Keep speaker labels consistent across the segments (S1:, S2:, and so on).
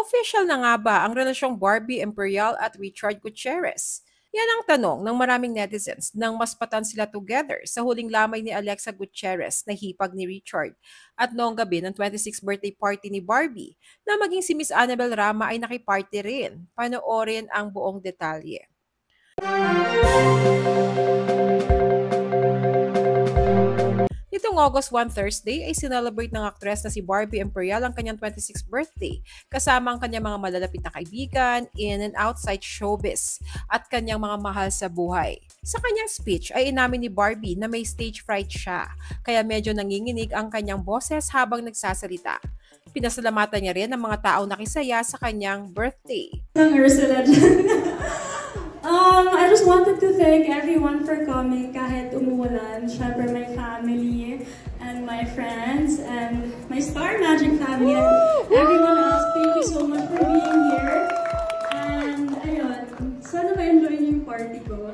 S1: Official na nga ba ang relasyong Barbie Imperial at Richard Gutierrez? Yan ang tanong ng maraming netizens nang maspatan sila together sa huling lamay ni Alexa Gutierrez na hipag ni Richard at noong gabi ng 26th birthday party ni Barbie na maging si Miss Annabel Rama ay nakiparty rin. Panoorin ang buong detalye. Nitong August 1 Thursday ay sinelebrate ng aktres na si Barbie Imperial ang kanyang 26th birthday kasama ang kanyang mga malalapit na kaibigan in and outside showbiz at kanyang mga mahal sa buhay. Sa kanyang speech ay inamin ni Barbie na may stage fright siya kaya medyo nanginginig ang kanyang boses habang nagsasalita. Pinasalamatan niya rin ang mga taong nakisaya sa kanyang birthday.
S2: Ursula I just wanted to thank everyone for coming kahit umuulan. Syempre my family and my friends and my Star Magic family and everyone else. Thank you so much for being here. And ayun, sana ma-enjoy niyo yung party ko.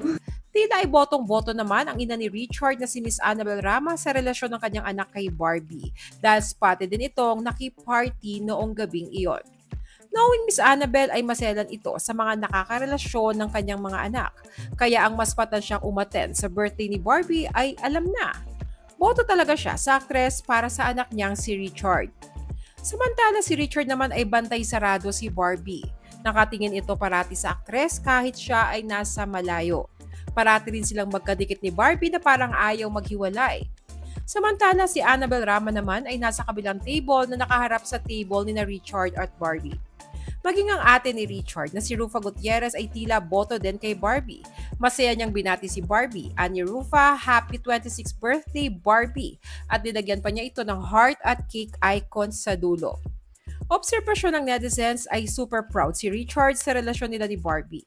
S1: Tila ay botong-boto naman ang ina ni Richard na si Miss Annabel Rama sa relasyon ng kanyang anak kay Barbie dahil spotted din itong nakiparty noong gabing iyon. Knowing Miss Annabel ay maselan ito sa mga nakakarelasyon ng kanyang mga anak, kaya ang maspatan siyang umaten sa birthday ni Barbie ay alam na. Boto talaga siya sa aktres para sa anak niyang si Richard. Samantala si Richard naman ay bantay sarado si Barbie. Nakatingin ito parati sa aktres kahit siya ay nasa malayo. Parati rin silang magkadikit ni Barbie na parang ayaw maghiwalay. Samantala si Annabel Rama naman ay nasa kabilang table na nakaharap sa table ni na Richard at Barbie. Maging ang ate ni Richard na si Rufa Gutierrez ay tila boto din kay Barbie. Masaya niyang binati si Barbie. Ani Rufa, happy 26th birthday Barbie! At nilagyan pa niya ito ng heart at cake icons sa dulo. Obserbasyon ng netizens ay super proud si Richard sa relasyon nila ni Barbie.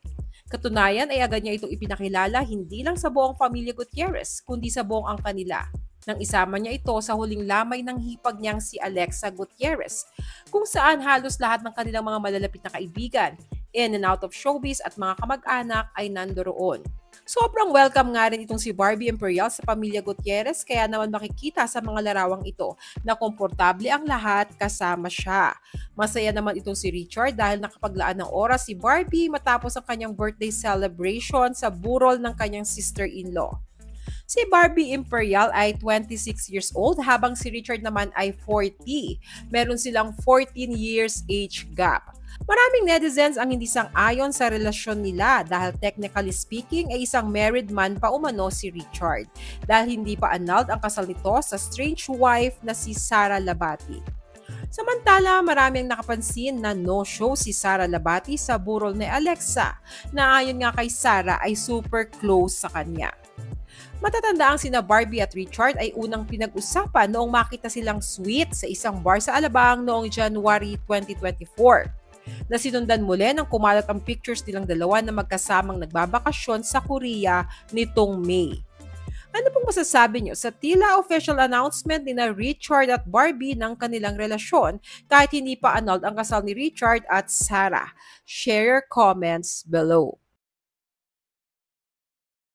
S1: Katunayan ay agad niya itong ipinakilala hindi lang sa buong pamilya Gutierrez kundi sa buong ang kanila. Nang isama niya ito sa huling lamay ng hipag niyang si Alexa Gutierrez, kung saan halos lahat ng kanilang mga malalapit na kaibigan, in and out of showbiz at mga kamag-anak ay nandoroon. Sobrang welcome nga rin itong si Barbie Imperial sa pamilya Gutierrez kaya naman makikita sa mga larawang ito na komportable ang lahat kasama siya. Masaya naman itong si Richard dahil nakapaglaan ng oras si Barbie matapos ang kanyang birthday celebration sa burol ng kanyang sister-in-law. Si Barbie Imperial ay 26 years old habang si Richard naman ay 40. Meron silang 14 years age gap. Maraming netizens ang hindi sang-ayon sa relasyon nila dahil technically speaking ay isang married man pa umano si Richard dahil hindi pa annulled ang kasal nito sa strange wife na si Sara Labati. Samantala, marami ang nakapansin na no-show si Sara Labati sa burol ni Alexa na ayon nga kay Sara ay super close sa kanya. Matatanda ang sina Barbie at Richard ay unang pinag-usapan noong makita silang sweet sa isang bar sa Alabang noong January 2024. Nasinundan muli nang kumalat ang pictures nilang dalawa na magkasamang nagbabakasyon sa Korea nitong May. Ano pong masasabi nyo sa tila official announcement ni na Richard at Barbie ng kanilang relasyon kahit hindi pa annulled ang kasal ni Richard at Sarah? Share your comments below.